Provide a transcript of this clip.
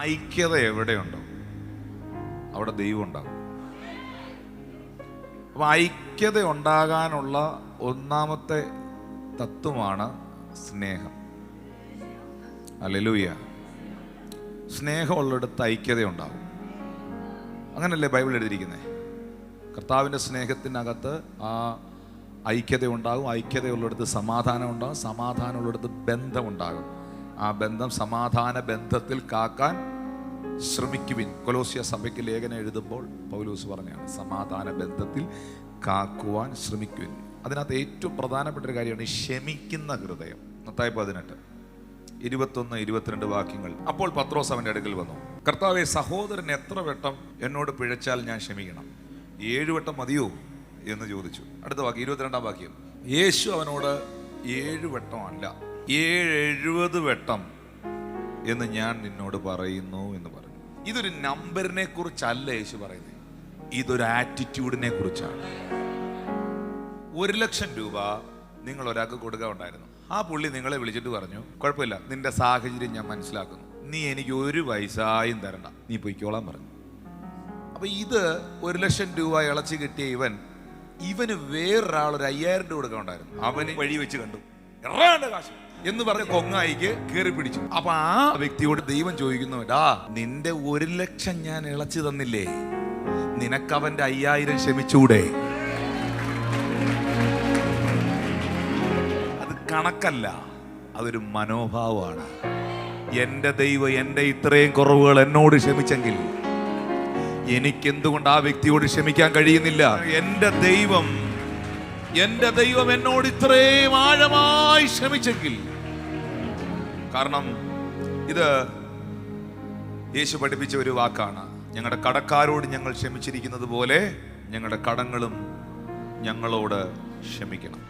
ഐക്യത എവിടെയുണ്ടോ അവിടെ ദൈവം ഉണ്ടാകും. അപ്പം ഐക്യത ഉണ്ടാകാനുള്ള ഒന്നാമത്തെ തത്വമാണ് സ്നേഹം. ഹല്ലേലൂയ. സ്നേഹമുള്ളിടത്ത് ഐക്യത ഉണ്ടാകും. അങ്ങനല്ലേ ബൈബിൾ എഴുതിയിരിക്കുന്നത്? കർത്താവിൻ്റെ സ്നേഹത്തിനകത്ത് ആ ഐക്യത ഉണ്ടാകും. ഐക്യതയുള്ളിടത്ത് സമാധാനം ഉണ്ടാകും. സമാധാനമുള്ളിടത്ത് ബന്ധമുണ്ടാകും. ആ ബന്ധം സമാധാന ബന്ധത്തിൽ കാക്കാൻ ശ്രമിക്കുവിൻ. കൊലോസ്യ സഭയ്ക്ക് ലേഖനം എഴുതുമ്പോൾ പൗലോസ് പറഞ്ഞാണ് സമാധാന ബന്ധത്തിൽ കാക്കുവാൻ ശ്രമിക്കുവിൻ. അതിനകത്ത് ഏറ്റവും പ്രധാനപ്പെട്ട ഒരു കാര്യമാണ് ക്ഷമിക്കുന്ന ഹൃദയം. മത്തായി 18:21-22 വാക്യങ്ങൾ. അപ്പോൾ പത്രോസ് അവൻ്റെ അടുക്കൽ വന്നു, കർത്താവേ, സഹോദരൻ എത്ര വട്ടം എന്നോട് പിഴച്ചാൽ ഞാൻ ക്ഷമിക്കണം? 7 വട്ടം മതിയോ എന്ന് ചോദിച്ചു. അടുത്ത വാക്യം 22-ാം വാക്യം. യേശു അവനോട് 7 വട്ടമല്ല 70 വട്ടം എന്ന് ഞാൻ നിന്നോട് പറയുന്നു എന്ന് പറഞ്ഞു. ഇതൊരു നമ്പറിനെ കുറിച്ചല്ല യേശു പറയുന്നത്, ഇതൊരു ആറ്റിറ്റ്യൂഡിനെ കുറിച്ചാണ്. 1,00,000 രൂപ നിങ്ങൾ ഒരാൾക്ക് കൊടുക്കാൻ ഉണ്ടായിരുന്നു. ആ പുള്ളി നിങ്ങളെ വിളിച്ചിട്ട് പറഞ്ഞു, കുഴപ്പമില്ല, നിന്റെ സാഹചര്യം ഞാൻ മനസ്സിലാക്കുന്നു, നീ എനിക്ക് 1 പൈസയും തരണ്ട, നീ പൊയ്ക്കോളാൻ പറഞ്ഞു. അപ്പൊ ഇത് 1,00,000 രൂപ ഇളച്ച് കിട്ടിയ ഇവന് വേറൊരാൾ ഒരു 5,000 രൂപ കൊടുക്കാൻ ഉണ്ടായിരുന്നു. അവന് വഴി വെച്ച് കണ്ടു, എറാണ്ട് കാശ് എന്ന് പറഞ്ഞ കൊങ്ങായിക്ക് കയറി പിടിച്ചു. അപ്പൊ ആ വ്യക്തിയോട് ദൈവം ചോദിക്കുന്നു, നിന്റെ 1,00,000 ഞാൻ ഇളച്ചു തന്നില്ലേ, നിനക്കവന്റെ 5,000 ക്ഷമിച്ചൂടെ? അത് കണക്കല്ല, അതൊരു മനോഭാവമാണ്. എന്റെ ദൈവം എന്റെ ഇത്രയും കുറവുകൾ എന്നോട് ക്ഷമിച്ചെങ്കിൽ എനിക്കെന്തുകൊണ്ട് ആ വ്യക്തിയോട് ക്ഷമിക്കാൻ കഴിയുന്നില്ല? എന്റെ ദൈവം എന്നോട് ഇത്രയും ആഴമായി ക്ഷമിച്ചെങ്കിൽ. കാരണം ഇത് യേശു പഠിപ്പിച്ച ഒരു വാക്കാണ്. ഞങ്ങളുടെ കടക്കാരോട് ഞങ്ങൾ ക്ഷമിച്ചിരിക്കുന്നത് പോലെ ഞങ്ങളുടെ കടങ്ങളും ഞങ്ങളോട് ക്ഷമിക്കണം.